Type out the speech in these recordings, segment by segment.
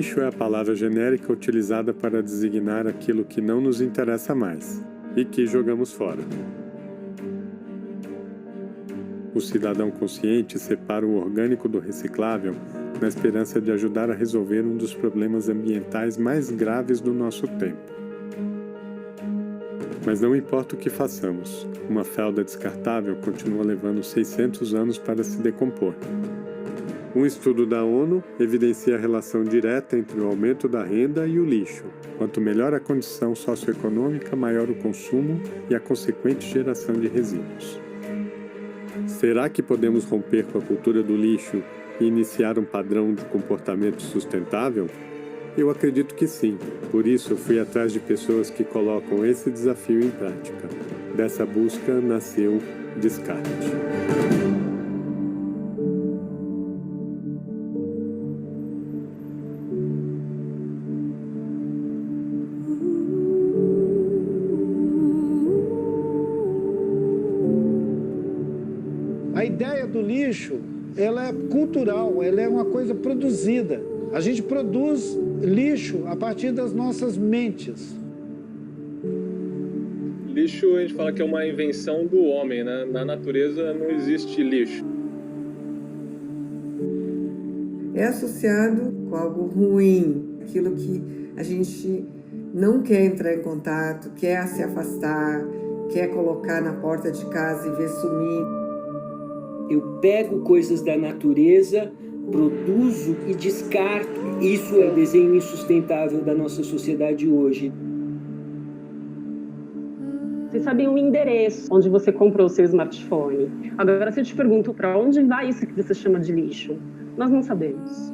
Lixo é a palavra genérica utilizada para designar aquilo que não nos interessa mais e que jogamos fora. O cidadão consciente separa o orgânico do reciclável na esperança de ajudar a resolver um dos problemas ambientais mais graves do nosso tempo. Mas não importa o que façamos, uma felda descartável continua levando 600 anos para se decompor. Um estudo da ONU evidencia a relação direta entre o aumento da renda e o lixo. Quanto melhor a condição socioeconômica, maior o consumo e a consequente geração de resíduos. Será que podemos romper com a cultura do lixo e iniciar um padrão de comportamento sustentável? Eu acredito que sim. Por isso, eu fui atrás de pessoas que colocam esse desafio em prática. Dessa busca nasceu Descarte. A ideia do lixo, ela é cultural, ela é uma coisa produzida. A gente produz lixo a partir das nossas mentes. Lixo, a gente fala que é uma invenção do homem, né? Na natureza não existe lixo. É associado com algo ruim, aquilo que a gente não quer entrar em contato, quer se afastar, quer colocar na porta de casa e ver sumir. Eu pego coisas da natureza, produzo e descarto. Isso é o desenho insustentável da nossa sociedade hoje. Você sabe o endereço onde você comprou o seu smartphone. Agora, se eu te pergunto para onde vai isso que você chama de lixo, nós não sabemos.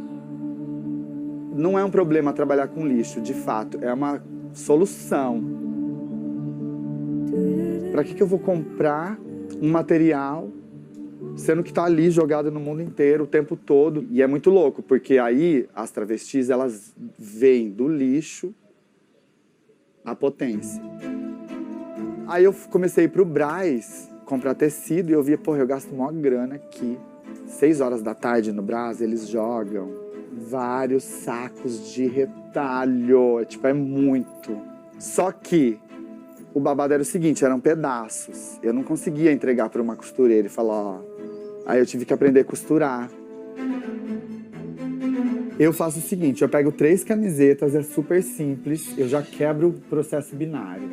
Não é um problema trabalhar com lixo, de fato, é uma solução. Para que eu vou comprar um material sendo que está ali jogado no mundo inteiro o tempo todo? E é muito louco, porque aí as travestis, elas veem do lixo a potência. Aí eu comecei a ir pro Brás comprar tecido e eu via, porra, eu gasto maior grana aqui. 6 horas da tarde no Brás, eles jogam vários sacos de retalho. É muito. Só que o babado era o seguinte, eram pedaços. Eu não conseguia entregar para uma costureira e falar, ó. Aí eu tive que aprender a costurar. Eu faço o seguinte, eu pego 3 camisetas, é super simples, eu já quebro o processo binário.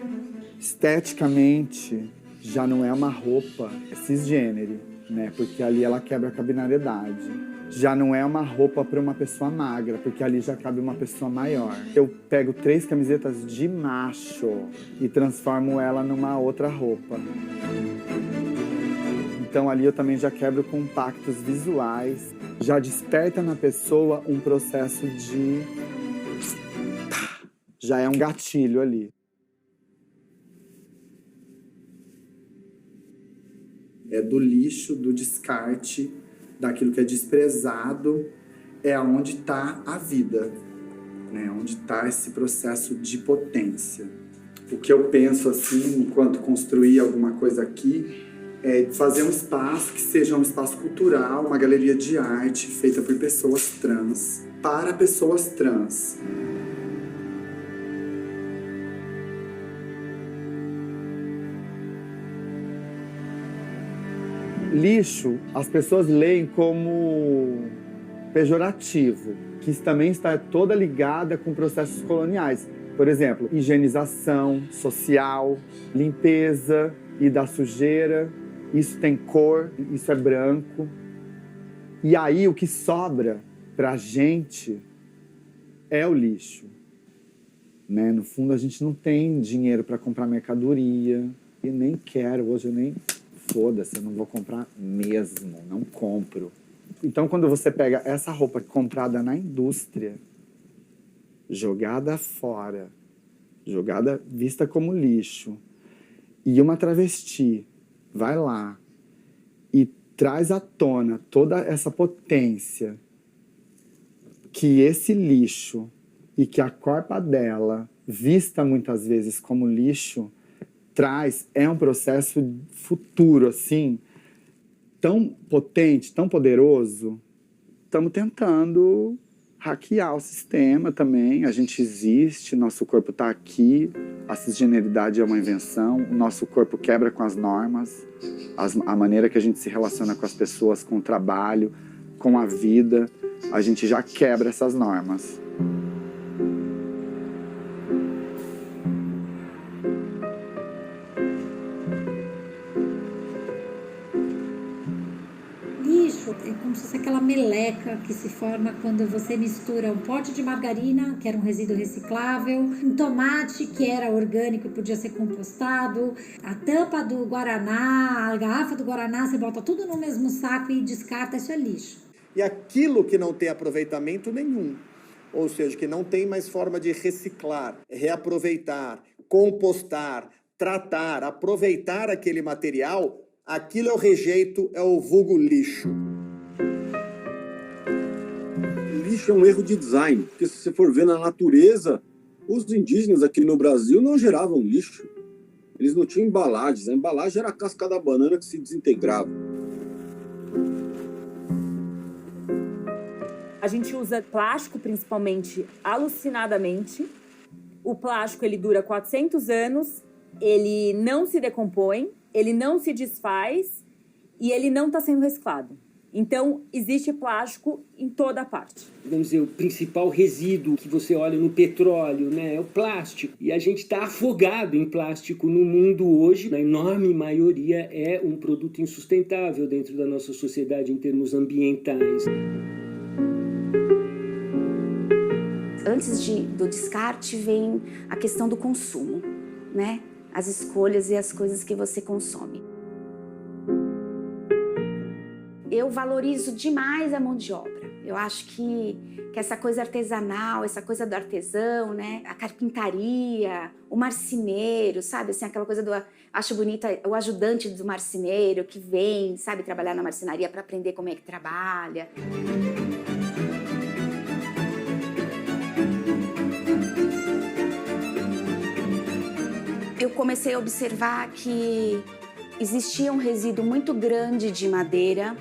Esteticamente, já não é uma roupa cisgênero, né? Porque ali ela quebra com a binariedade. Já não é uma roupa para uma pessoa magra, porque ali já cabe uma pessoa maior. Eu pego 3 camisetas de macho e transformo ela numa outra roupa. Então ali eu também já quebro com impactos visuais, já desperta na pessoa um processo de... Já é um gatilho ali. É do lixo, do descarte, daquilo que é desprezado, é onde está a vida, né? Onde está esse processo de potência. O que eu penso assim, enquanto construir alguma coisa aqui, é fazer um espaço que seja um espaço cultural, uma galeria de arte feita por pessoas trans, para pessoas trans. Lixo, as pessoas leem como pejorativo, que também está toda ligada com processos coloniais. Por exemplo, higienização social, limpeza e da sujeira. Isso tem cor, isso é branco. E aí o que sobra pra gente é o lixo, né? No fundo a gente não tem dinheiro para comprar mercadoria. E nem quero, hoje eu nem... Foda-se, eu não vou comprar mesmo, não compro. Então quando você pega essa roupa comprada na indústria, jogada fora, jogada, vista como lixo, e uma travesti vai lá e traz à tona toda essa potência que esse lixo e que a corpa dela, vista muitas vezes como lixo, traz, é um processo futuro, assim, tão potente, tão poderoso. Estamos tentando hackear o sistema também. A gente existe, nosso corpo está aqui, a cisgeneridade é uma invenção, o nosso corpo quebra com as normas, a maneira que a gente se relaciona com as pessoas, com o trabalho, com a vida, a gente já quebra essas normas. É como se fosse aquela meleca que se forma quando você mistura um pote de margarina, que era um resíduo reciclável, um tomate, que era orgânico e podia ser compostado, a tampa do guaraná, a garrafa do guaraná, você bota tudo no mesmo saco e descarta, isso é lixo. E aquilo que não tem aproveitamento nenhum, ou seja, que não tem mais forma de reciclar, reaproveitar, compostar, tratar, aproveitar aquele material, aquilo é o rejeito, é o vulgo lixo. Lixo é um erro de design, porque se você for ver na natureza, os indígenas aqui no Brasil não geravam lixo. Eles não tinham embalagens, a embalagem era a casca da banana que se desintegrava. A gente usa plástico, principalmente, alucinadamente. O plástico, ele dura 400 anos, ele não se decompõe, ele não se desfaz e ele não está sendo reciclado. Então, existe plástico em toda a parte. Vamos dizer, o principal resíduo que você olha no petróleo, né, é o plástico. E a gente está afogado em plástico no mundo hoje. Na enorme maioria é um produto insustentável dentro da nossa sociedade em termos ambientais. Antes do descarte vem a questão do consumo, né? As escolhas e as coisas que você consome. Eu valorizo demais a mão de obra. Eu acho que essa coisa artesanal, essa coisa do artesão, né? A carpintaria, o marceneiro, sabe? Assim, aquela coisa do... Acho bonita o ajudante do marceneiro que vem, sabe? Trabalhar na marcenaria para aprender como é que trabalha. Eu comecei a observar que existia um resíduo muito grande de madeira,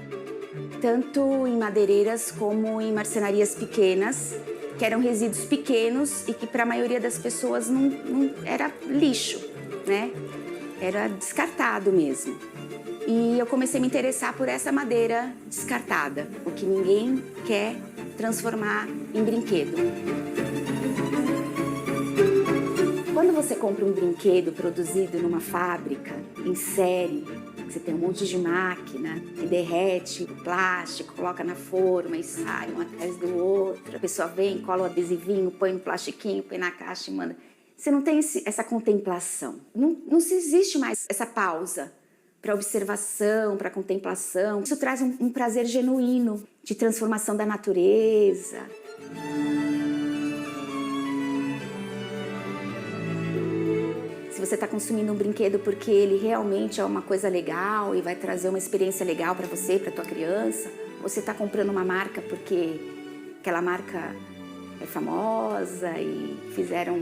tanto em madeireiras como em marcenarias pequenas, que eram resíduos pequenos e que para a maioria das pessoas não era lixo, né? Era descartado mesmo. E eu comecei a me interessar por essa madeira descartada, o que ninguém quer transformar em brinquedo. Quando você compra um brinquedo produzido numa fábrica, em série, você tem um monte de máquina que derrete o plástico, coloca na forma e sai um atrás do outro. A pessoa vem, cola o adesivinho, põe no plastiquinho, põe na caixa e manda. Você não tem essa contemplação. Não se existe mais essa pausa para observação, para contemplação. Isso traz um prazer genuíno de transformação da natureza. Se você está consumindo um brinquedo porque ele realmente é uma coisa legal e vai trazer uma experiência legal para você, para tua criança, ou você está comprando uma marca porque aquela marca é famosa e fizeram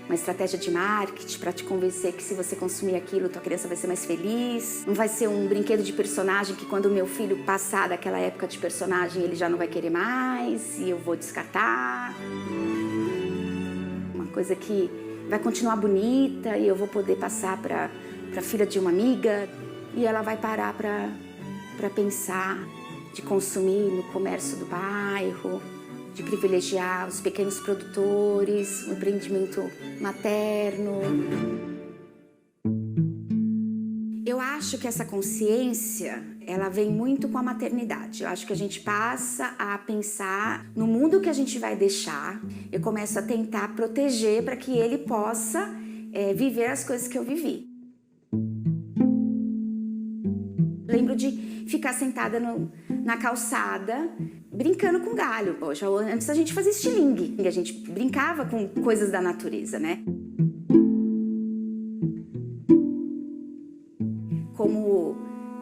uma estratégia de marketing para te convencer que se você consumir aquilo, tua criança vai ser mais feliz. Não vai ser um brinquedo de personagem que quando o meu filho passar daquela época de personagem, ele já não vai querer mais e eu vou descartar. Uma coisa que vai continuar bonita e eu vou poder passar para a filha de uma amiga e ela vai parar para pensar de consumir no comércio do bairro, de privilegiar os pequenos produtores, o empreendimento materno. Eu acho que essa consciência, ela vem muito com a maternidade. Eu acho que a gente passa a pensar no mundo que a gente vai deixar. Eu começo a tentar proteger para que ele possa viver as coisas que eu vivi. Lembro de ficar sentada na calçada, brincando com galho. Poxa, antes a gente fazia estilingue, a gente brincava com coisas da natureza, né? Como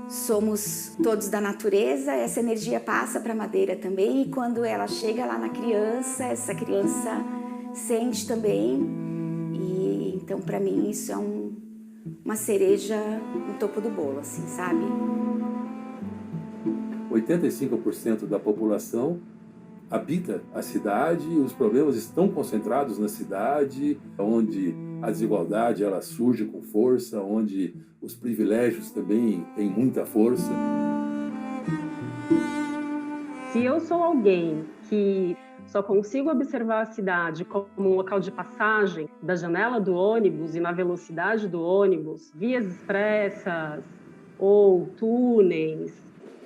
somos todos da natureza, essa energia passa para a madeira também e quando ela chega lá na criança, essa criança sente também. E então, para mim, isso é uma cereja no topo do bolo, assim, sabe? 85% da população habita a cidade, os problemas estão concentrados na cidade, onde a desigualdade ela surge com força, onde os privilégios também têm muita força. Se eu sou alguém que só consigo observar a cidade como um local de passagem da janela do ônibus e na velocidade do ônibus, vias expressas ou túneis,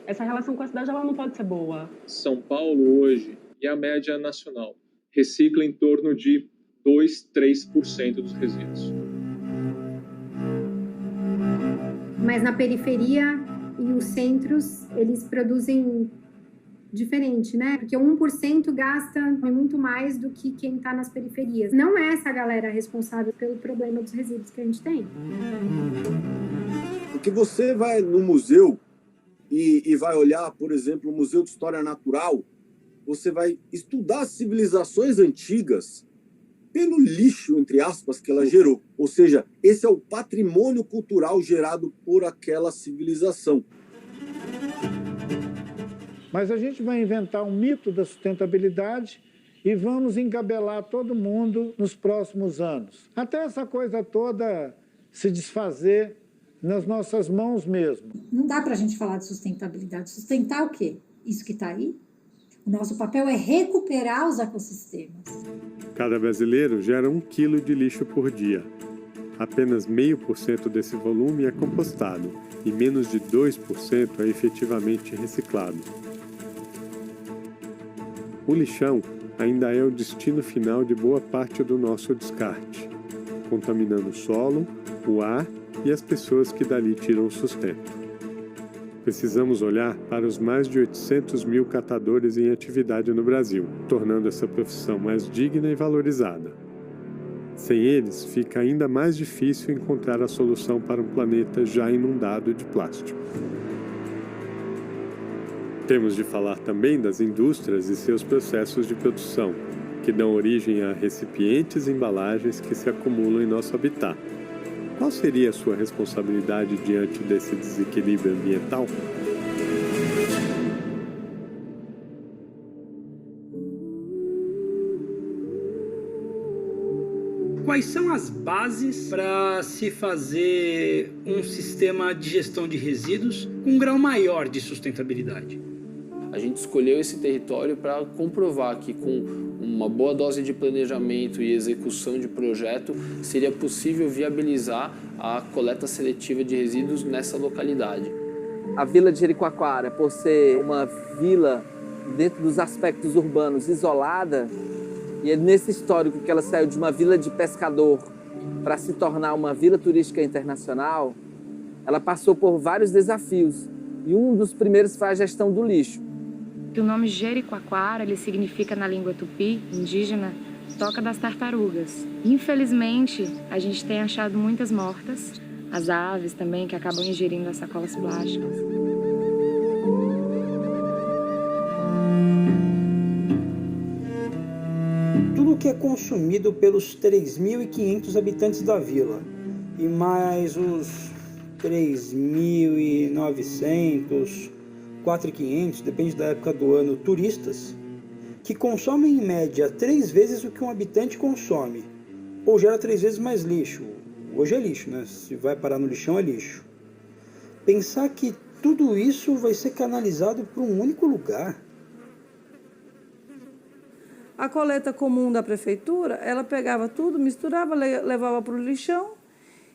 essa relação com a cidade ela não pode ser boa. São Paulo hoje, e a média nacional, recicla em torno de 2-3% dos resíduos. Mas na periferia e os centros, eles produzem diferente, né? Porque 1% gasta muito mais do que quem está nas periferias. Não é essa galera responsável pelo problema dos resíduos que a gente tem. Porque você vai no museu e vai olhar, por exemplo, o Museu de História Natural, você vai estudar civilizações antigas pelo lixo, entre aspas, que ela gerou. Ou seja, esse é o patrimônio cultural gerado por aquela civilização. Mas a gente vai inventar um mito da sustentabilidade e vamos engabelar todo mundo nos próximos anos. Até essa coisa toda se desfazer nas nossas mãos mesmo. Não dá para a gente falar de sustentabilidade. Sustentar o quê? Isso que está aí? O nosso papel é recuperar os ecossistemas. Cada brasileiro gera 1 quilo de lixo por dia. Apenas 0,5% desse volume é compostado e menos de 2% é efetivamente reciclado. O lixão ainda é o destino final de boa parte do nosso descarte, contaminando o solo, o ar e as pessoas que dali tiram o sustento. Precisamos olhar para os mais de 800 mil catadores em atividade no Brasil, tornando essa profissão mais digna e valorizada. Sem eles, fica ainda mais difícil encontrar a solução para um planeta já inundado de plástico. Temos de falar também das indústrias e seus processos de produção, que dão origem a recipientes e embalagens que se acumulam em nosso habitat. Qual seria a sua responsabilidade diante desse desequilíbrio ambiental? Quais são as bases para se fazer um sistema de gestão de resíduos com um grau maior de sustentabilidade? A gente escolheu esse território para comprovar que com uma boa dose de planejamento e execução de projeto seria possível viabilizar a coleta seletiva de resíduos nessa localidade. A Vila de Jericoacoara, por ser uma vila dentro dos aspectos urbanos isolada, e é nesse histórico que ela saiu de uma vila de pescador para se tornar uma vila turística internacional, ela passou por vários desafios. E um dos primeiros foi a gestão do lixo. O nome Jericoacoara, ele significa na língua tupi, indígena, toca das tartarugas. Infelizmente, a gente tem achado muitas mortas, as aves também, que acabam ingerindo as sacolas plásticas. Tudo que é consumido pelos 3.500 habitantes da vila e mais os 3.900, 4.500, depende da época do ano, turistas, que consomem em média 3 vezes o que um habitante consome, ou gera 3 vezes mais lixo. Hoje é lixo, né? Se vai parar no lixão é lixo. Pensar que tudo isso vai ser canalizado para um único lugar. A coleta comum da prefeitura, ela pegava tudo, misturava, levava para o lixão,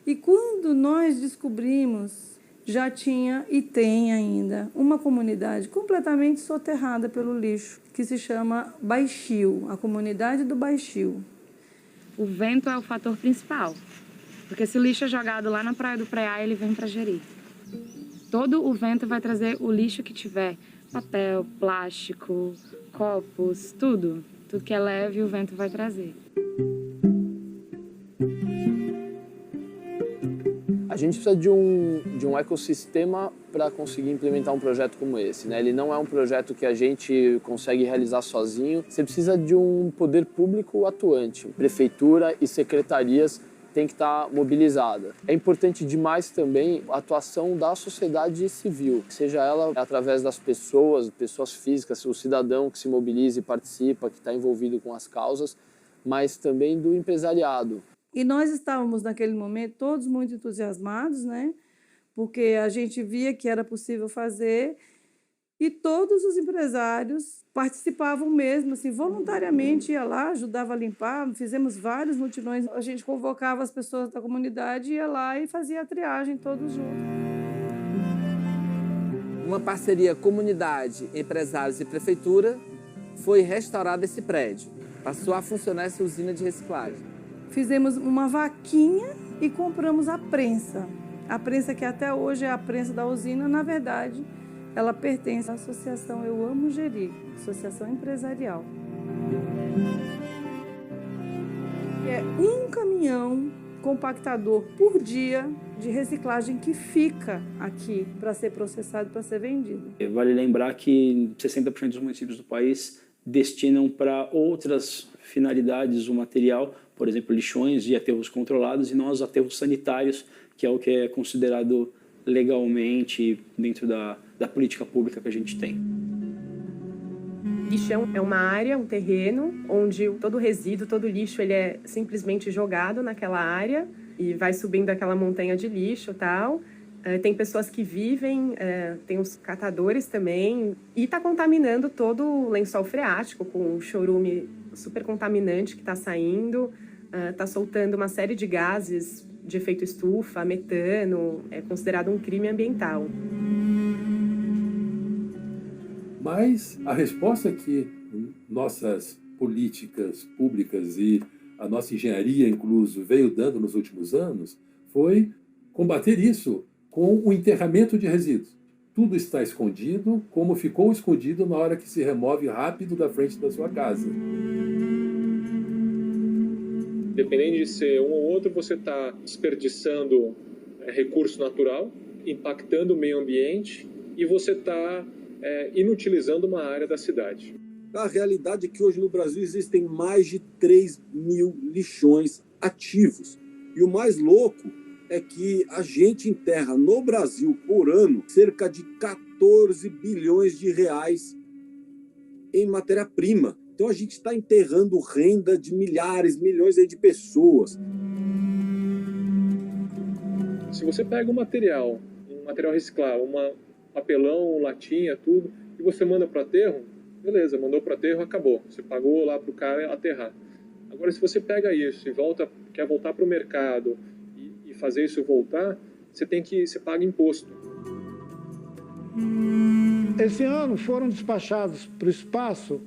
e quando nós descobrimos, já tinha e tem ainda uma comunidade completamente soterrada pelo lixo, que se chama Baixio, a comunidade do Baixio. O vento é o fator principal, porque se o lixo é jogado lá na Praia do Preá, ele vem para Jeri. Todo o vento vai trazer o lixo que tiver, papel, plástico, copos, tudo que é leve o vento vai trazer. A gente precisa de um ecossistema para conseguir implementar um projeto como esse, né? Ele não é um projeto que a gente consegue realizar sozinho. Você precisa de um poder público atuante, prefeitura e secretarias tem que estar mobilizada. É importante demais também a atuação da sociedade civil, seja ela através das pessoas físicas, o cidadão que se mobiliza e participa, que está envolvido com as causas, mas também do empresariado. E nós estávamos naquele momento todos muito entusiasmados, né? Porque a gente via que era possível fazer e todos os empresários participavam mesmo, assim, voluntariamente ia lá, ajudava a limpar, fizemos vários mutirões, a gente convocava as pessoas da comunidade, ia lá e fazia a triagem todos juntos. Uma parceria comunidade, empresários e prefeitura, foi restaurado esse prédio. Passou a funcionar essa usina de reciclagem. Fizemos uma vaquinha e compramos a prensa. A prensa que até hoje é a prensa da usina, na verdade, ela pertence à associação Eu Amo Jeri, associação empresarial. É um caminhão compactador por dia de reciclagem que fica aqui para ser processado, para ser vendido. Vale lembrar que 60% dos municípios do país destinam para outras finalidades o material, por exemplo, lixões e aterros controlados, e não os aterros sanitários, que é o que é considerado legalmente dentro da política pública que a gente tem. Lixão é uma área, um terreno, onde todo resíduo, todo lixo, ele é simplesmente jogado naquela área e vai subindo aquela montanha de lixo e tal. Tem pessoas que vivem, tem os catadores também, e está contaminando todo o lençol freático com o chorume super contaminante que está saindo, está soltando uma série de gases de efeito estufa, metano, é considerado um crime ambiental. Mas a resposta que nossas políticas públicas e a nossa engenharia, incluso, veio dando nos últimos anos foi combater isso com o enterramento de resíduos. Tudo está escondido, como ficou escondido na hora que se remove rápido da frente da sua casa. Dependendo de ser um ou outro, você está desperdiçando recurso natural, impactando o meio ambiente e você está inutilizando uma área da cidade. A realidade é que hoje no Brasil existem mais de 3 mil lixões ativos. E o mais louco é que a gente enterra no Brasil, por ano, cerca de 14 bilhões de reais em matéria-prima. Então a gente está enterrando renda de milhares, milhões de pessoas. Se você pega um material reciclável, papelão, latinha, tudo, e você manda para aterro, beleza, mandou para aterro, acabou. Você pagou lá para o cara aterrar. Agora, se você pega isso e quer voltar para o mercado e fazer isso voltar, você paga imposto. Esse ano foram despachados para o espaço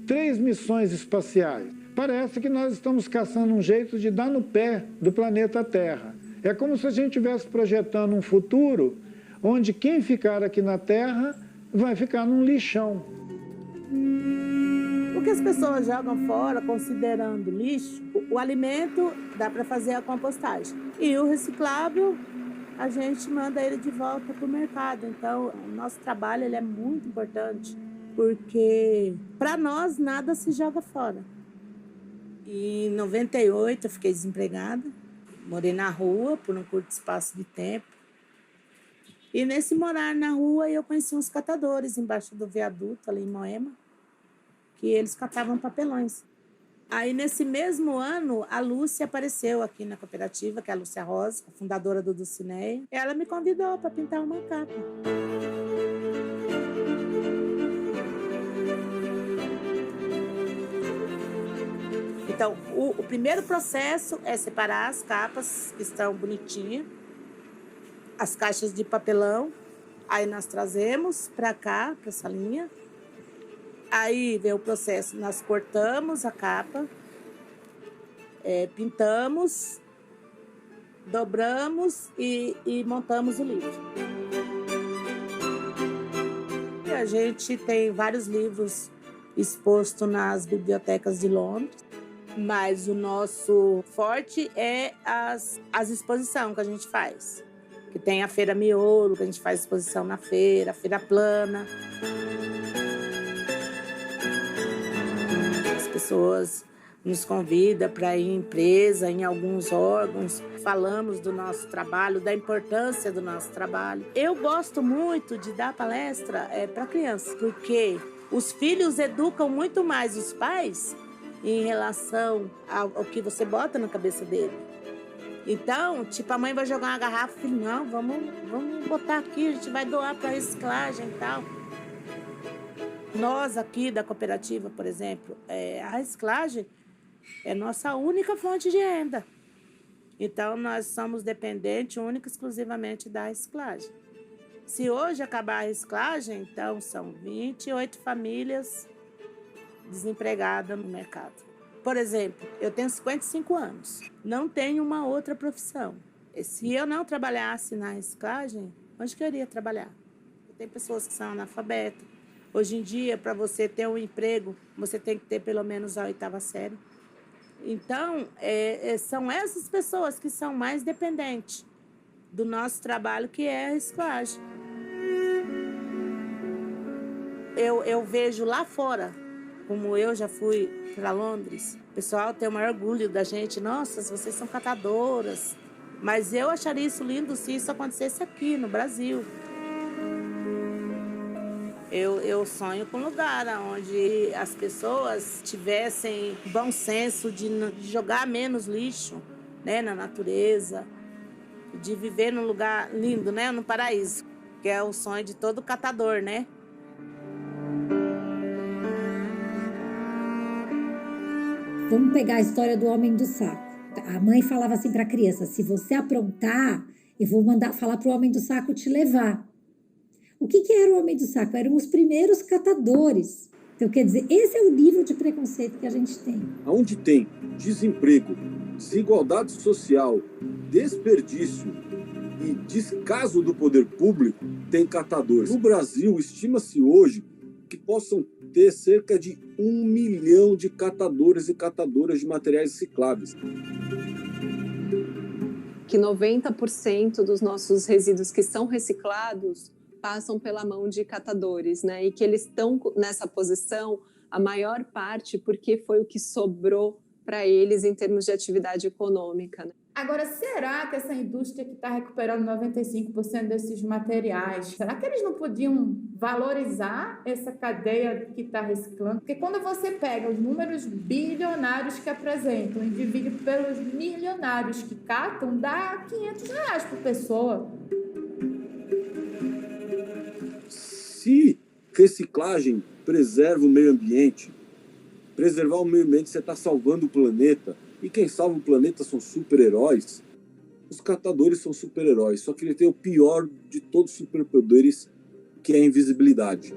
3 missões espaciais. Parece que nós estamos caçando um jeito de dar no pé do planeta Terra. É como se a gente estivesse projetando um futuro onde quem ficar aqui na Terra vai ficar num lixão. O que as pessoas jogam fora, considerando lixo, o alimento dá para fazer a compostagem. E o reciclável, a gente manda ele de volta para o mercado. Então, o nosso trabalho ele é muito importante, porque para nós nada se joga fora. Em 98 eu fiquei desempregada, morei na rua por um curto espaço de tempo. E nesse morar na rua eu conheci uns catadores embaixo do viaduto ali em Moema, que eles catavam papelões. Aí nesse mesmo ano a Lúcia apareceu aqui na cooperativa, que é a Lúcia Rosa, a fundadora do Dulcineia. Ela me convidou para pintar uma capa. Então, o primeiro processo é separar as capas que estão bonitinhas, as caixas de papelão. Aí nós trazemos para cá, para essa linha. Aí vem o processo, nós cortamos a capa, pintamos, dobramos e montamos o livro. E a gente tem vários livros expostos nas bibliotecas de Londres. Mas o nosso forte é as exposições que a gente faz. Que tem a Feira Miolo, que a gente faz exposição na feira, a Feira Plana. As pessoas nos convida para ir em empresa, em alguns órgãos, falamos do nosso trabalho, da importância do nosso trabalho. Eu gosto muito de dar palestra para crianças, porque os filhos educam muito mais os pais em relação ao que você bota na cabeça dele. Então, tipo, a mãe vai jogar uma garrafa, filho, não, vamos botar aqui, a gente vai doar para reciclagem e tal. Nós aqui da cooperativa, por exemplo, a reciclagem é nossa única fonte de renda. Então, nós somos dependentes única e exclusivamente da reciclagem. Se hoje acabar a reciclagem, então são 28 famílias desempregadas no mercado. Por exemplo, eu tenho 55 anos, não tenho uma outra profissão. E se eu não trabalhasse na reciclagem, onde que eu iria trabalhar? Tem pessoas que são analfabetas. Hoje em dia, para você ter um emprego, você tem que ter pelo menos a 8ª série. Então, são essas pessoas que são mais dependentes do nosso trabalho, que é a reciclagem. Eu vejo lá fora, como eu já fui para Londres, o pessoal tem o maior orgulho da gente. Nossa, vocês são catadoras. Mas eu acharia isso lindo se isso acontecesse aqui no Brasil. Eu sonho com um lugar onde as pessoas tivessem bom senso de jogar menos lixo, né, na natureza, de viver num lugar lindo, né, no paraíso, que é o sonho de todo catador, né? Vamos pegar a história do homem do saco. A mãe falava assim para a criança: se você aprontar, eu vou falar para o homem do saco te levar. O que era o homem do saco? Eram os primeiros catadores. Então, quer dizer, esse é o nível de preconceito que a gente tem. Onde tem desemprego, desigualdade social, desperdício e descaso do poder público, tem catadores. No Brasil, estima-se hoje que possam ter cerca de 1 milhão de catadores e catadoras de materiais recicláveis. Que 90% dos nossos resíduos que são reciclados passam pela mão de catadores, né? E que eles estão nessa posição, a maior parte, porque foi o que sobrou para eles em termos de atividade econômica, né? Agora, será que essa indústria que está recuperando 95% desses materiais, será que eles não podiam valorizar essa cadeia que está reciclando? Porque quando você pega os números bilionários que apresentam e divide pelos milionários que catam, dá R$500 por pessoa. Se reciclagem preserva o meio ambiente, preservar o meio ambiente, você está salvando o planeta. E quem salva o planeta são super-heróis. Os catadores são super-heróis, só que ele tem o pior de todos os superpoderes, que é a invisibilidade.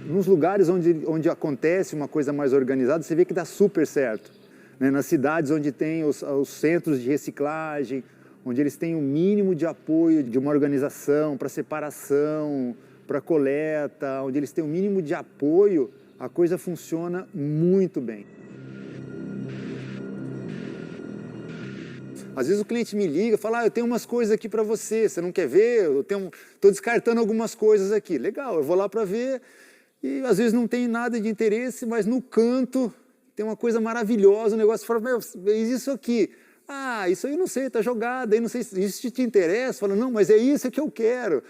Nos lugares onde acontece uma coisa mais organizada, você vê que dá super certo. Né? Nas cidades onde tem os centros de reciclagem, onde eles têm o mínimo de apoio de uma organização para separação, para coleta, onde eles têm o mínimo de apoio, a coisa funciona muito bem. Às vezes o cliente me liga e fala: eu tenho umas coisas aqui para você não quer ver? Estou descartando algumas coisas aqui. Legal, eu vou lá para ver e às vezes não tem nada de interesse, mas no canto tem uma coisa maravilhosa, um negócio fala: meu, isso aqui. Ah, isso aí eu não sei, está jogado, aí não sei se isso te interessa. Fala: não, mas é isso que eu quero.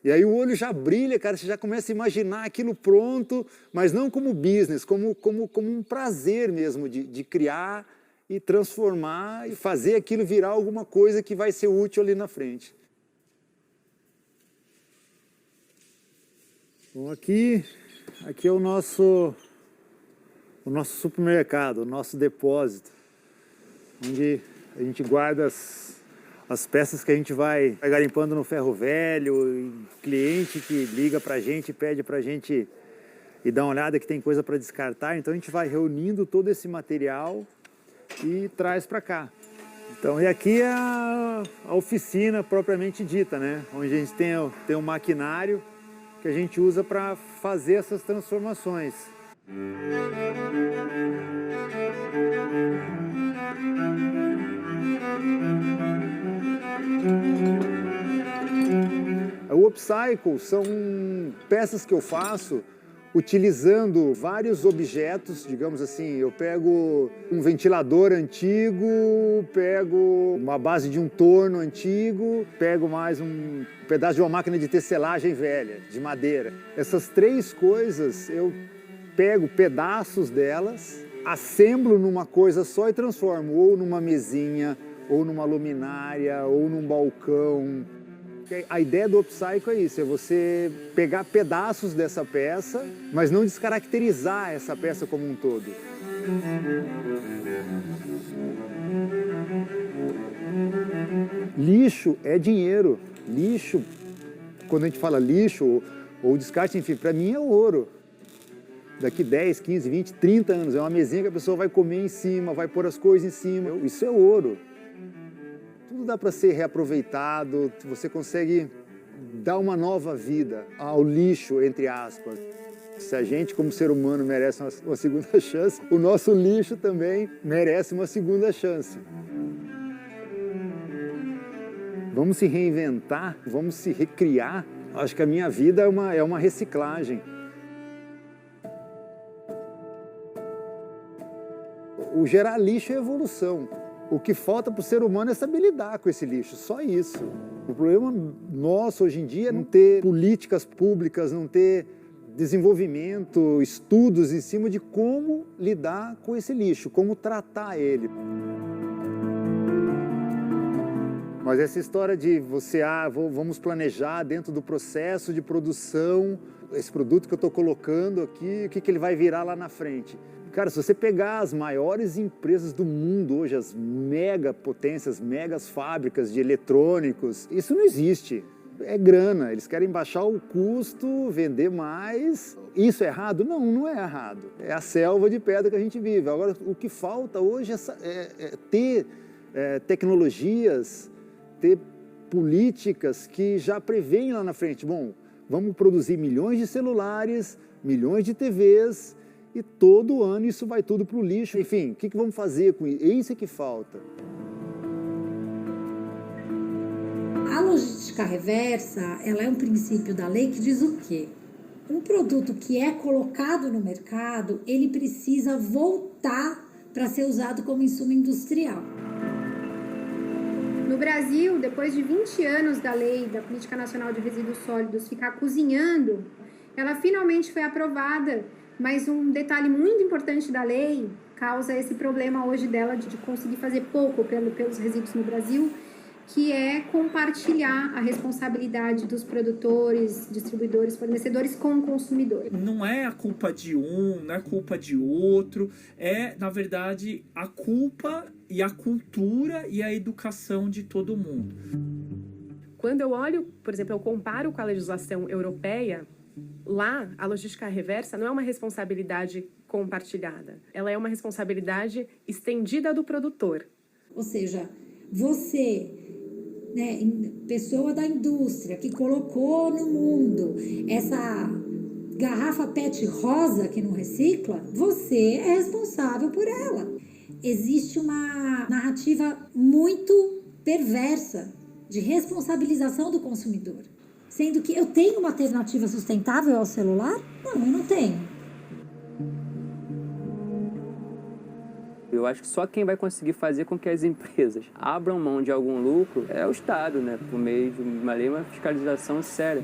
E aí o olho já brilha, cara, você já começa a imaginar aquilo pronto, mas não como business, como um prazer mesmo de criar e transformar e fazer aquilo virar alguma coisa que vai ser útil ali na frente. Bom, aqui é o nosso supermercado, o nosso depósito, onde a gente guarda as peças que a gente vai garimpando no ferro velho, cliente que liga pra gente, pede pra gente e dá uma olhada que tem coisa para descartar, então a gente vai reunindo todo esse material e traz para cá. Então, e aqui é a oficina propriamente dita, né? Onde a gente tem um maquinário que a gente usa para fazer essas transformações. O upcycle são peças que eu faço utilizando vários objetos, digamos assim, eu pego um ventilador antigo, pego uma base de um torno antigo, pego mais um pedaço de uma máquina de tecelagem velha, de madeira. Essas 3 coisas eu pego pedaços delas, assemblo numa coisa só e transformo ou numa mesinha, ou numa luminária, ou num balcão. A ideia do upcycle é isso, é você pegar pedaços dessa peça, mas não descaracterizar essa peça como um todo. Lixo é dinheiro. Lixo, quando a gente fala lixo ou descarte, enfim, para mim é ouro. Daqui 10, 15, 20, 30 anos, é uma mesinha que a pessoa vai comer em cima, vai pôr as coisas em cima. Isso é ouro. Tudo dá para ser reaproveitado, você consegue dar uma nova vida ao lixo, entre aspas. Se a gente, como ser humano, merece uma segunda chance, o nosso lixo também merece uma segunda chance. Vamos se reinventar, vamos se recriar. Acho que a minha vida é uma reciclagem. O gerar lixo é evolução. O que falta para o ser humano é saber lidar com esse lixo, só isso. O problema nosso hoje em dia é não ter políticas públicas, não ter desenvolvimento, estudos em cima de como lidar com esse lixo, como tratar ele. Mas essa história de você, vamos planejar dentro do processo de produção, esse produto que eu estou colocando aqui, o que ele vai virar lá na frente. Cara, se você pegar as maiores empresas do mundo hoje, as mega potências, megas fábricas de eletrônicos, isso não existe. É grana, eles querem baixar o custo, vender mais. Isso é errado? Não, não é errado. É a selva de pedra que a gente vive. Agora, o que falta hoje é ter tecnologias, ter políticas que já preveem lá na frente. Bom, vamos produzir milhões de celulares, milhões de TVs, e todo ano isso vai tudo para o lixo. Enfim, o que vamos fazer com isso? É isso que falta. A logística reversa, ela é um princípio da lei que diz o quê? Um produto que é colocado no mercado, ele precisa voltar para ser usado como insumo industrial. No Brasil, depois de 20 anos da lei da Política Nacional de Resíduos Sólidos ficar cozinhando, ela finalmente foi aprovada. Mas um detalhe muito importante da lei causa esse problema hoje dela de conseguir fazer pouco pelos resíduos no Brasil, que é compartilhar a responsabilidade dos produtores, distribuidores, fornecedores com o consumidor. Não é a culpa de um, não é culpa de outro, é, na verdade, a culpa e a cultura e a educação de todo mundo. Quando eu olho, por exemplo, eu comparo com a legislação europeia, lá, a logística reversa não é uma responsabilidade compartilhada. Ela é uma responsabilidade estendida do produtor. Ou seja, você, né, pessoa da indústria que colocou no mundo essa garrafa PET rosa que não recicla, você é responsável por ela. Existe uma narrativa muito perversa de responsabilização do consumidor. Sendo que eu tenho uma alternativa sustentável ao celular? Não, eu não tenho. Eu acho que só quem vai conseguir fazer com que as empresas abram mão de algum lucro é o Estado, né? Por meio de uma lei, uma fiscalização séria.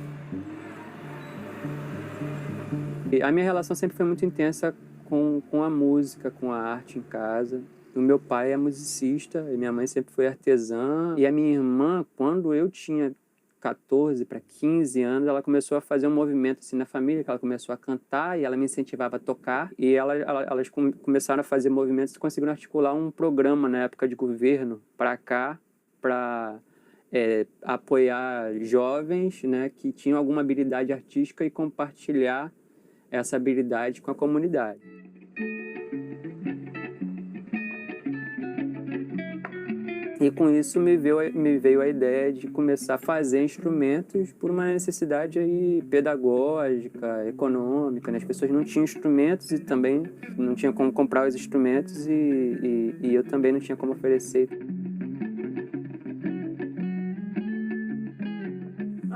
E a minha relação sempre foi muito intensa com a música, com a arte em casa. O meu pai é musicista, e minha mãe sempre foi artesã. E a minha irmã, quando eu tinha 14 para 15 anos, ela começou a fazer um movimento assim na família, que ela começou a cantar e ela me incentivava a tocar. E elas começaram a fazer movimentos e conseguiram articular um programa na época de governo para cá, para apoiar jovens, né, que tinham alguma habilidade artística e compartilhar essa habilidade com a comunidade. E com isso me veio a ideia de começar a fazer instrumentos por uma necessidade aí pedagógica, econômica, né? As pessoas não tinham instrumentos e também não tinham como comprar os instrumentos e eu também não tinha como oferecer.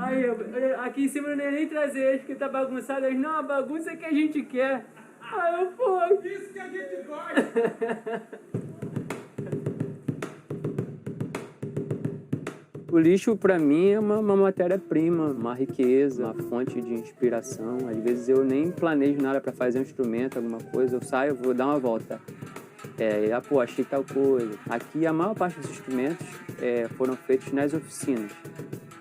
Aí, aqui em cima não é nem trazer, porque tá bagunçado. Eles, não, a bagunça é que a gente quer. Aí eu, pô, isso que a gente gosta. O lixo, para mim, é uma matéria-prima, uma riqueza, uma fonte de inspiração. Às vezes eu nem planejo nada para fazer um instrumento, alguma coisa. Eu saio, vou dar uma volta. Pô, achei tal coisa. Aqui, a maior parte dos instrumentos foram feitos nas oficinas.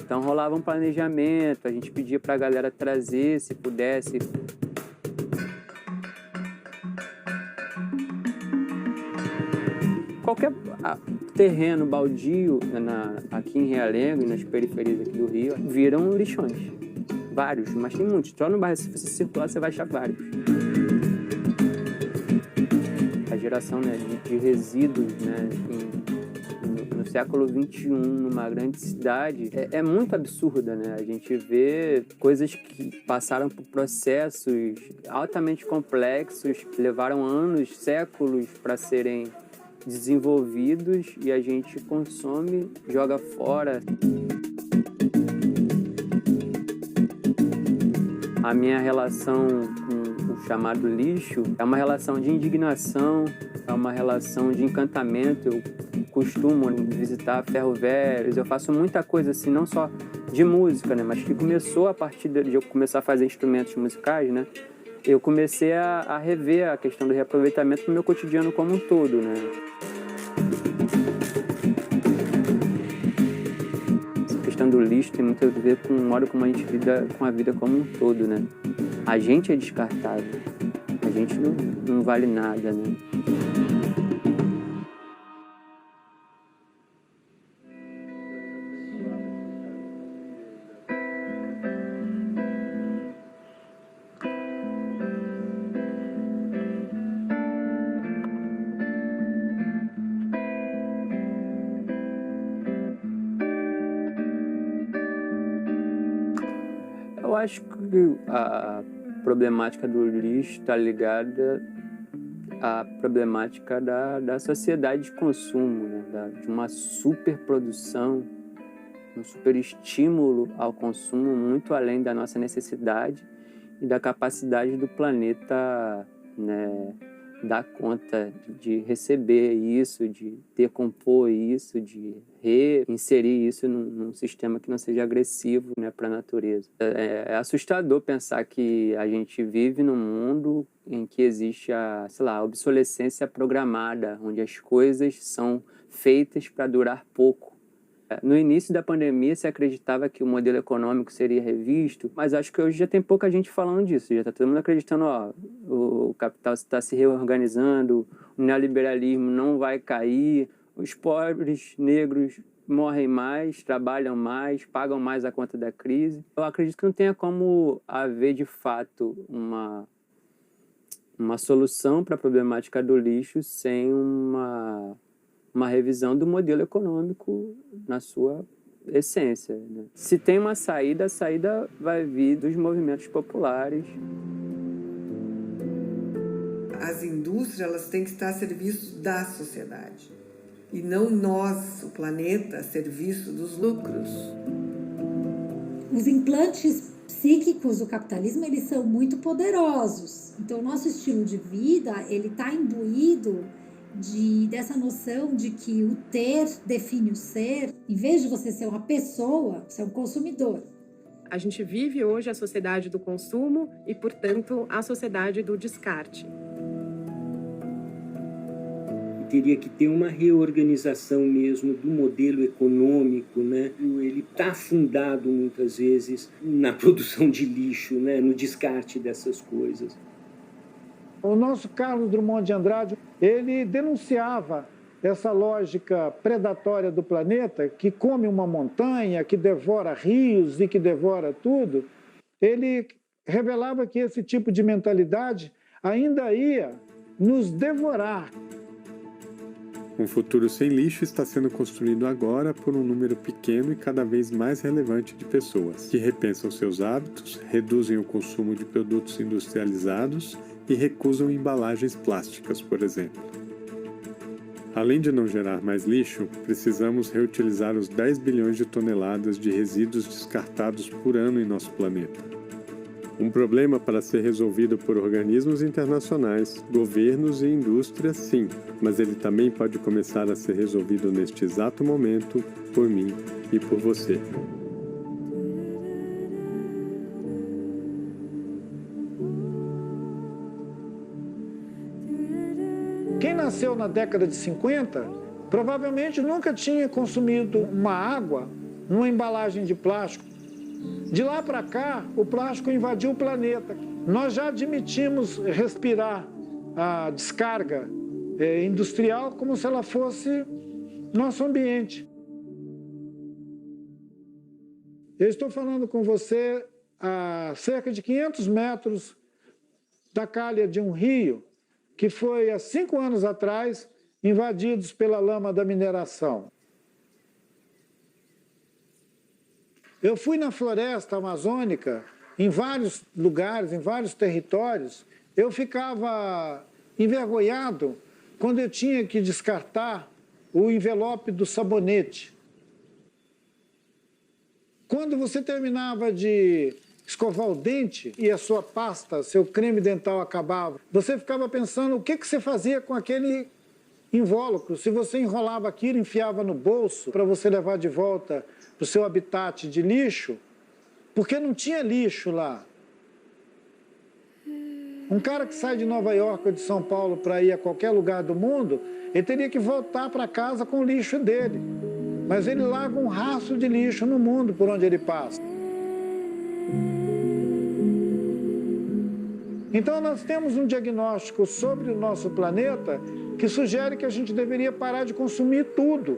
Então, rolava um planejamento, a gente pedia para a galera trazer, se pudesse. Qualquer terreno baldio aqui em Realengo e nas periferias aqui do Rio viram lixões. Vários, mas tem muitos. Só no bairro, se você circular, você vai achar vários. A geração, né, de resíduos, né, no século XXI, numa grande cidade, é muito absurda, né? A gente vê coisas que passaram por processos altamente complexos, que levaram anos, séculos para serem desenvolvidos e a gente consome, joga fora. A minha relação com o chamado lixo é uma relação de indignação, é uma relação de encantamento. Eu costumo visitar ferro-velhos, eu faço muita coisa assim, não só de música, né, mas que começou a partir de eu começar a fazer instrumentos musicais, né? Eu comecei a rever a questão do reaproveitamento no meu cotidiano como um todo, né? Essa questão do lixo tem muito a ver com o modo como a gente lida com a vida como um todo, né? A gente é descartável, a gente não vale nada, né? Eu acho que a problemática do lixo está ligada à problemática da sociedade de consumo, né? De uma superprodução, um superestímulo ao consumo muito além da nossa necessidade e da capacidade do planeta, né, dar conta de receber isso, de decompor isso, de reinserir isso num sistema que não seja agressivo, né, para a natureza. É assustador pensar que a gente vive num mundo em que existe a obsolescência programada, onde as coisas são feitas para durar pouco. No início da pandemia, se acreditava que o modelo econômico seria revisto, mas acho que hoje já tem pouca gente falando disso. Já está todo mundo acreditando, o capital está se reorganizando, o neoliberalismo não vai cair, os pobres negros morrem mais, trabalham mais, pagam mais a conta da crise. Eu acredito que não tenha como haver, de fato, uma solução para a problemática do lixo sem uma revisão do modelo econômico na sua essência, né? Se tem uma saída, a saída vai vir dos movimentos populares. As indústrias, elas têm que estar a serviço da sociedade e não nós, o planeta, a serviço dos lucros. Os implantes psíquicos do capitalismo, eles são muito poderosos. Então, o nosso estilo de vida, ele está imbuído dessa noção de que o ter define o ser. Em vez de você ser uma pessoa, você é um consumidor. A gente vive hoje a sociedade do consumo e, portanto, a sociedade do descarte. Teria que ter uma reorganização mesmo do modelo econômico, né? Ele está fundado muitas vezes na produção de lixo, né? No descarte dessas coisas. O nosso Carlos Drummond de Andrade, ele denunciava essa lógica predatória do planeta, que come uma montanha, que devora rios e que devora tudo. Ele revelava que esse tipo de mentalidade ainda ia nos devorar. Um futuro sem lixo está sendo construído agora por um número pequeno e cada vez mais relevante de pessoas que repensam seus hábitos, reduzem o consumo de produtos industrializados e recusam embalagens plásticas, por exemplo. Além de não gerar mais lixo, precisamos reutilizar os 10 bilhões de toneladas de resíduos descartados por ano em nosso planeta. Um problema para ser resolvido por organismos internacionais, governos e indústrias, sim, mas ele também pode começar a ser resolvido neste exato momento, por mim e por você. Quem nasceu na década de 50 provavelmente nunca tinha consumido uma água numa embalagem de plástico. De lá para cá, o plástico invadiu o planeta. Nós já admitimos respirar a descarga industrial como se ela fosse nosso ambiente. Eu estou falando com você a cerca de 500 metros da calha de um rio que foi, há 5 anos atrás, invadidos pela lama da mineração. Eu fui na floresta amazônica, em vários lugares, em vários territórios. Eu ficava envergonhado quando eu tinha que descartar o envelope do sabonete. Quando você terminava de escovar o dente e a sua pasta, seu creme dental acabava, você ficava pensando o que você fazia com aquele invólucro. Se você enrolava aquilo, enfiava no bolso para você levar de volta para o seu habitat de lixo, porque não tinha lixo lá. Um cara que sai de Nova York ou de São Paulo para ir a qualquer lugar do mundo, ele teria que voltar para casa com o lixo dele. Mas ele larga um rastro de lixo no mundo por onde ele passa. Então nós temos um diagnóstico sobre o nosso planeta que sugere que a gente deveria parar de consumir tudo,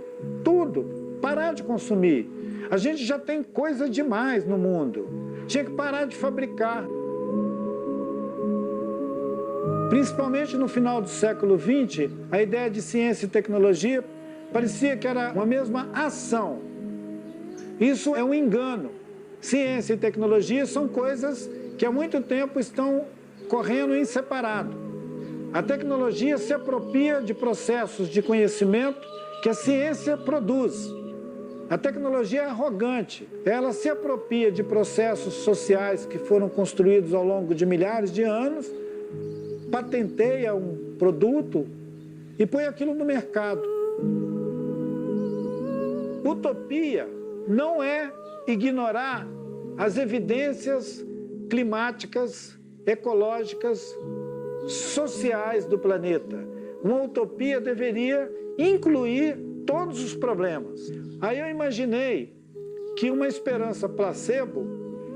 parar de consumir. A gente já tem coisa demais no mundo, tinha que parar de fabricar. Principalmente no final do século XX, a ideia de ciência e tecnologia parecia que era uma mesma ação. Isso é um engano. Ciência e tecnologia são coisas que há muito tempo estão correndo em separado. A tecnologia se apropria de processos de conhecimento que a ciência produz. A tecnologia é arrogante. Ela se apropria de processos sociais que foram construídos ao longo de milhares de anos, patenteia um produto e põe aquilo no mercado. Utopia não é ignorar as evidências climáticas, ecológicas, sociais do planeta. Uma utopia deveria incluir todos os problemas. Aí eu imaginei que uma esperança placebo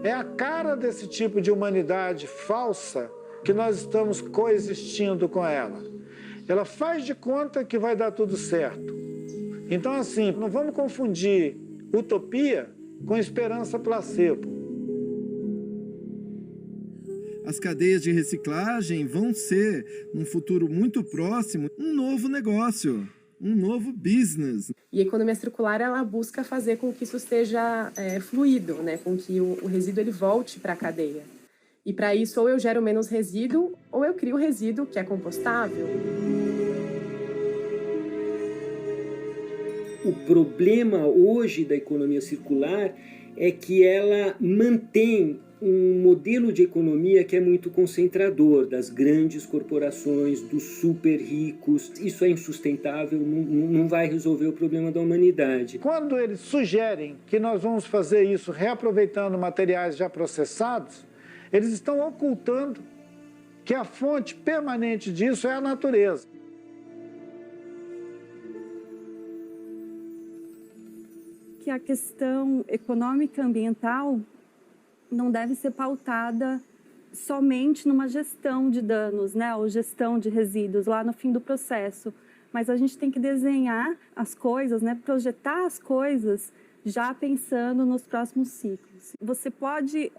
é a cara desse tipo de humanidade falsa que nós estamos coexistindo com ela. Ela faz de conta que vai dar tudo certo. Então, assim, não vamos confundir utopia com esperança placebo. As cadeias de reciclagem vão ser, num futuro muito próximo, um novo negócio, um novo business. E a economia circular, ela busca fazer com que isso esteja fluido, né? Com que o resíduo ele volte para a cadeia. E para isso, ou eu gero menos resíduo, ou eu crio resíduo que é compostável. O problema hoje da economia circular é que ela mantém um modelo de economia que é muito concentrador, das grandes corporações, dos super ricos. Isso é insustentável, não vai resolver o problema da humanidade. Quando eles sugerem que nós vamos fazer isso reaproveitando materiais já processados, eles estão ocultando que a fonte permanente disso é a natureza. Que a questão econômica e ambiental não deve ser pautada somente numa gestão de danos, né, ou gestão de resíduos lá no fim do processo, mas a gente tem que desenhar as coisas, né, projetar as coisas já pensando nos próximos ciclos. Você pode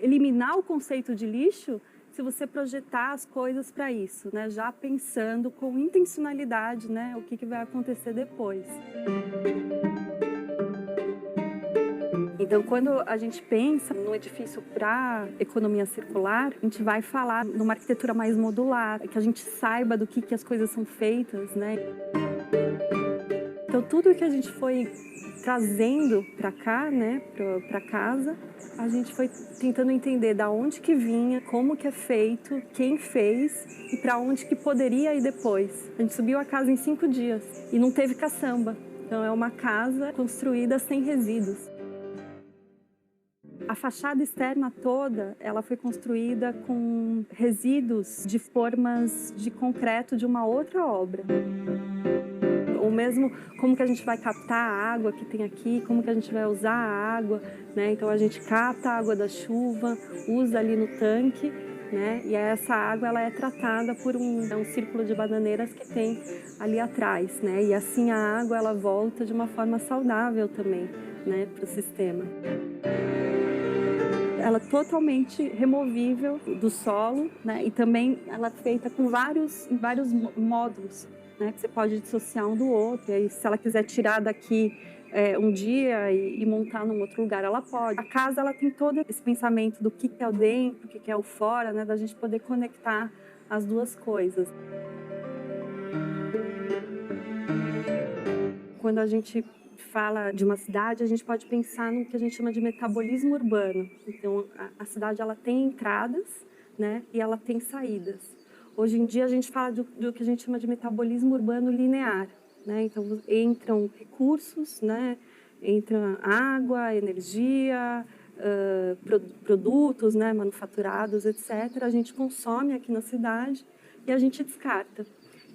eliminar o conceito de lixo se você projetar as coisas para isso, né, já pensando com intencionalidade, né, o que vai acontecer depois. Então, quando a gente pensa no edifício para economia circular, a gente vai falar numa arquitetura mais modular, que a gente saiba do que as coisas são feitas, né? Então, tudo que a gente foi trazendo para cá, né, para casa, a gente foi tentando entender da onde que vinha, como que é feito, quem fez e para onde que poderia ir depois. A gente subiu a casa em 5 dias e não teve caçamba. Então, é uma casa construída sem resíduos. A fachada externa toda, ela foi construída com resíduos de formas de concreto de uma outra obra. Ou mesmo como que a gente vai captar a água que tem aqui, como que a gente vai usar a água, né? Então a gente capta a água da chuva, usa ali no tanque, né? E essa água ela é tratada por um círculo de bananeiras que tem ali atrás, né? E assim a água ela volta de uma forma saudável também, né, para o sistema. Ela é totalmente removível do solo, né? E também ela é feita com vários módulos, né? Que você pode dissociar um do outro. E aí, se ela quiser tirar daqui um dia e montar num outro lugar, ela pode. A casa ela tem todo esse pensamento do que é o dentro, o que é o fora, né? Da gente poder conectar as duas coisas. Quando a gente fala de uma cidade, a gente pode pensar no que a gente chama de metabolismo urbano. Então, a cidade ela tem entradas, né, e ela tem saídas. Hoje em dia, a gente fala do que a gente chama de metabolismo urbano linear, né? Então, entram recursos, né, entra água, energia, produtos, né, manufaturados, etc. A gente consome aqui na cidade e a gente descarta.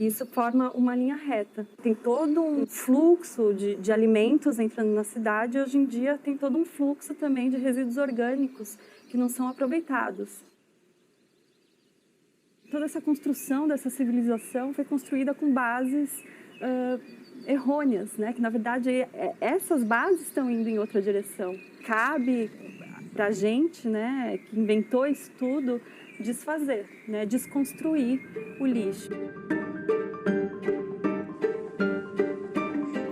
Isso forma uma linha reta. Tem todo um fluxo de alimentos entrando na cidade e hoje em dia tem todo um fluxo também de resíduos orgânicos que não são aproveitados. Toda essa construção dessa civilização foi construída com bases errôneas, né? Que na verdade essas bases estão indo em outra direção. Cabe para a gente, né, que inventou isso tudo, desfazer, né, desconstruir o lixo.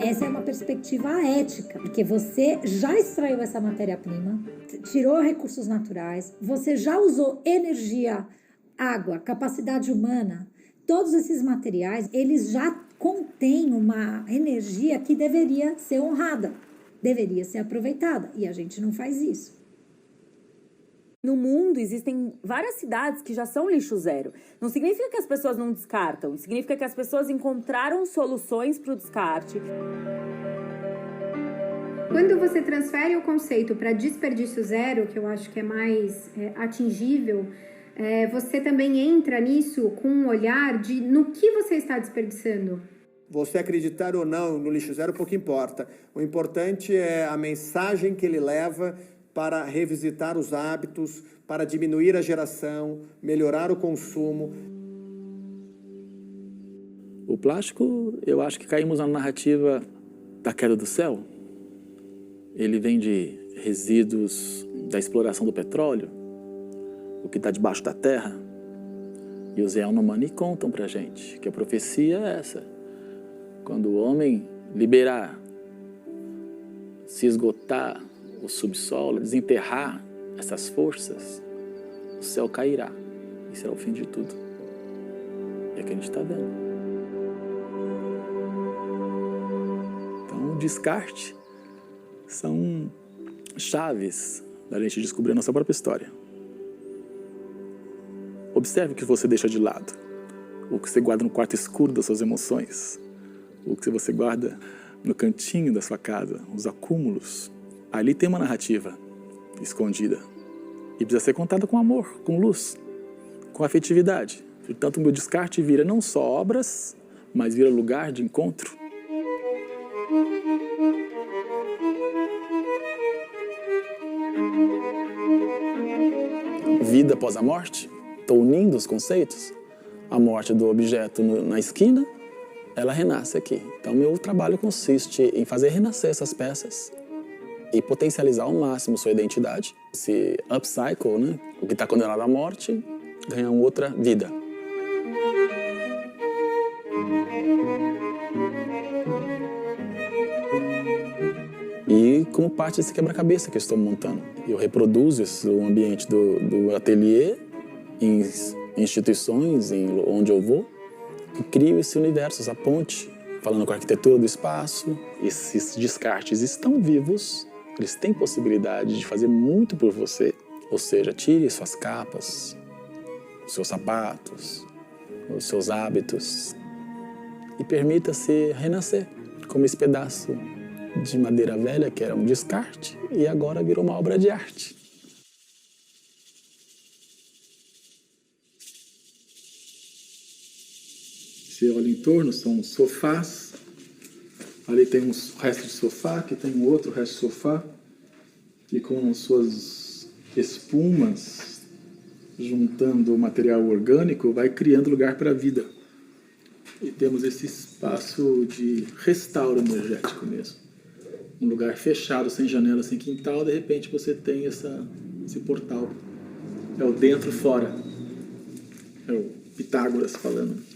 Essa é uma perspectiva ética, porque você já extraiu essa matéria-prima, tirou recursos naturais, você já usou energia, água, capacidade humana. Todos esses materiais, eles já contêm uma energia que deveria ser honrada, deveria ser aproveitada, e a gente não faz isso. No mundo existem várias cidades que já são lixo zero. Não significa que as pessoas não descartam, significa que as pessoas encontraram soluções para o descarte. Quando você transfere o conceito para desperdício zero, que eu acho que é mais atingível, você também entra nisso com um olhar de no que você está desperdiçando. Você acreditar ou não no lixo zero, pouco importa. O importante é a mensagem que ele leva para revisitar os hábitos, para diminuir a geração, melhorar o consumo. O plástico, eu acho que caímos na narrativa da queda do céu. Ele vem de resíduos da exploração do petróleo, o que está debaixo da terra. E os Yanomami contam pra gente que a profecia é essa. Quando o homem liberar, se esgotar o subsolo, desenterrar essas forças, o céu cairá e será o fim de tudo. É o que a gente está vendo. Então, o descarte são chaves da gente descobrir a nossa própria história. Observe o que você deixa de lado, o que você guarda no quarto escuro das suas emoções, o que você guarda no cantinho da sua casa, os acúmulos. Ali tem uma narrativa escondida e precisa ser contada com amor, com luz, com afetividade. Portanto, o meu descarte vira não só obras, mas vira lugar de encontro. Vida após a morte? Estou unindo os conceitos. A morte do objeto na esquina, ela renasce aqui. Então, meu trabalho consiste em fazer renascer essas peças e potencializar ao máximo sua identidade. Esse upcycle, né? O que está condenado à morte, ganha uma outra vida. E como parte desse quebra-cabeça que eu estou montando. Eu reproduzo o ambiente do ateliê em instituições onde eu vou e crio esse universo, essa ponte falando com a arquitetura do espaço, esses descartes estão vivos, eles têm possibilidade de fazer muito por você. Ou seja, tire suas capas, os seus sapatos, os seus hábitos e permita-se renascer, como esse pedaço de madeira velha que era um descarte e agora virou uma obra de arte. Você olha em torno, são sofás. Ali tem um resto de sofá, aqui tem um outro resto de sofá. E com suas espumas, juntando o material orgânico, vai criando lugar para a vida. E temos esse espaço de restauro energético mesmo. Um lugar fechado, sem janela, sem quintal, de repente você tem esse portal. É o dentro-fora. É o Pitágoras falando.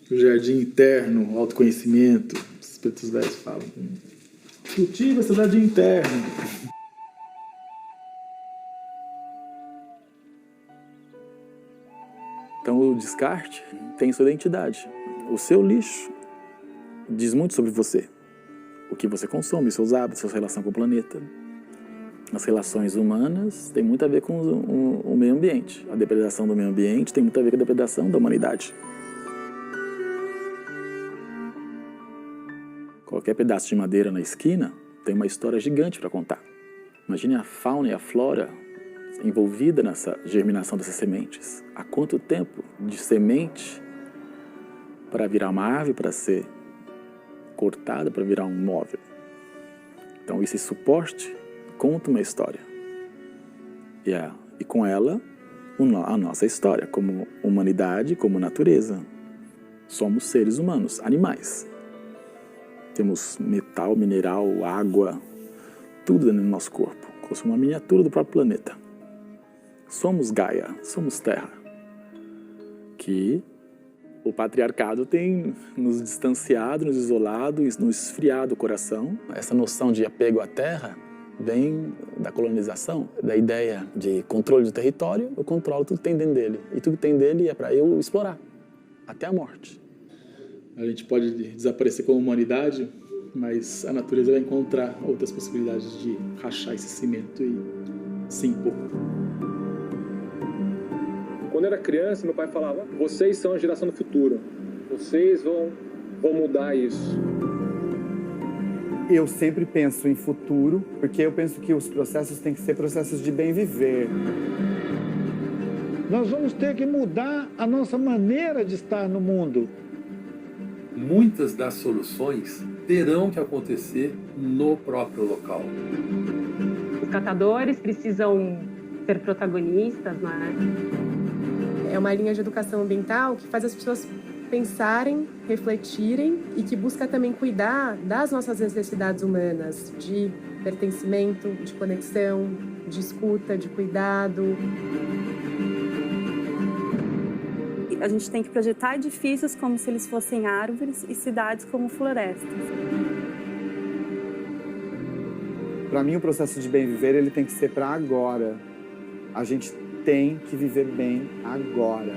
O jardim interno, o autoconhecimento, os espíritos velhos falam. Cultiva seu jardim interno. Então o descarte tem sua identidade. O seu lixo diz muito sobre você. O que você consome, seus hábitos, sua relação com o planeta. As relações humanas têm muito a ver com o meio ambiente. A depredação do meio ambiente tem muito a ver com a depredação da humanidade. Qualquer pedaço de madeira na esquina tem uma história gigante para contar. Imagine a fauna e a flora envolvida nessa germinação dessas sementes. Há quanto tempo de semente para virar uma árvore, para ser cortada, para virar um móvel. Então esse suporte conta uma história. E com ela, a nossa história, como humanidade, como natureza. Somos seres humanos, animais. Temos metal, mineral, água, tudo dentro do nosso corpo. Como uma miniatura do próprio planeta. Somos Gaia, somos Terra. Que o patriarcado tem nos distanciado, nos isolado, nos esfriado o coração. Essa noção de apego à Terra vem da colonização, da ideia de controle do território. Eu controlo tudo que tem dentro dele. E tudo que tem dele é para eu explorar, até a morte. A gente pode desaparecer como humanidade, mas a natureza vai encontrar outras possibilidades de rachar esse cimento e se impor. Quando eu era criança, meu pai falava: vocês são a geração do futuro, vocês vão mudar isso. Eu sempre penso em futuro, porque eu penso que os processos têm que ser processos de bem viver. Nós vamos ter que mudar a nossa maneira de estar no mundo. Muitas das soluções terão que acontecer no próprio local. Os catadores precisam ser protagonistas, né? É uma linha de educação ambiental que faz as pessoas pensarem, refletirem e que busca também cuidar das nossas necessidades humanas, de pertencimento, de conexão, de escuta, de cuidado. A gente tem que projetar edifícios como se eles fossem árvores e cidades como florestas. Para mim, o processo de bem viver ele tem que ser para agora. A gente tem que viver bem agora.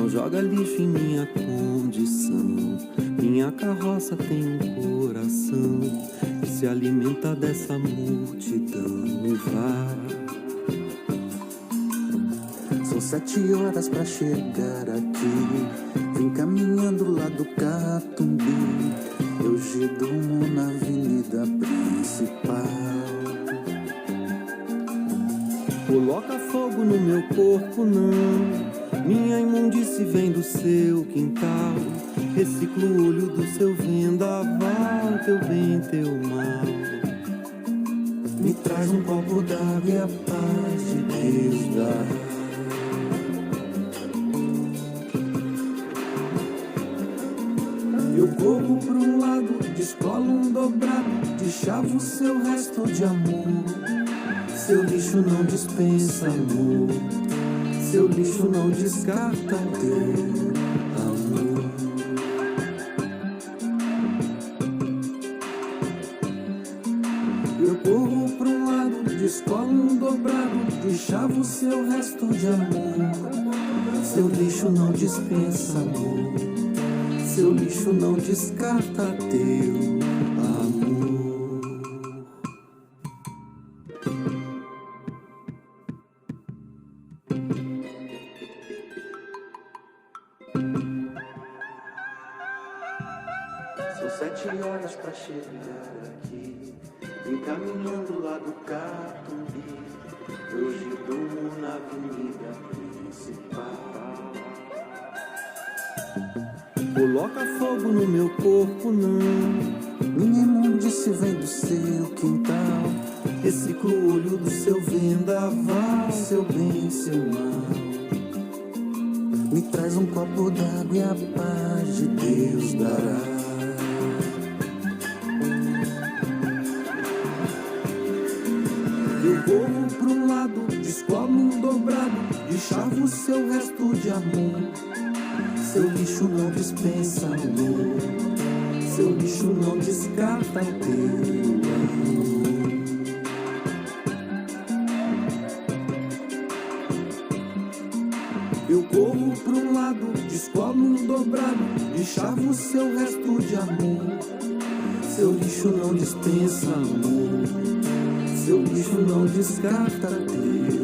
Joga lixo em minha condição. Minha carroça tem um coração e se alimenta dessa multidão. E vai. São 7 horas pra chegar aqui. Vim caminhando lá do Catumbi. Eu gidumo na avenida principal. Coloca fogo no meu corpo, não. Minha imundície vem do seu quintal. Reciclo o olho do seu vendaval. Teu bem, teu mal. Me traz um copo d'água e a paz de Deus dá. Eu corro para um lado, descolo um dobrado, deschavo seu resto de amor. Seu lixo não dispensa amor, seu lixo não descarta teu amor. Eu corro para um lado, descolo um dobrado, deschavo seu resto de amor. Seu lixo não dispensa amor, seu lixo não descarta teu amor. São 7 horas pra chegar aqui, encaminhando lá do Catumbi. Hoje durmo na avenida principal. Coloca fogo no meu corpo, não. Minha imundice vem do seu quintal. Reciclo o olho do seu vendaval, seu bem, seu mal. Me traz um copo d'água e a paz de Deus dará. Eu corro para um lado, descolo um dobrado, deschavo seu resto de amor. Seu lixo não dispensa amor, seu lixo não descarta teu amor. Eu corro para um lado, descolo um dobrado, deschavo seu resto de amor. Seu lixo não dispensa amor, seu lixo não descarta teu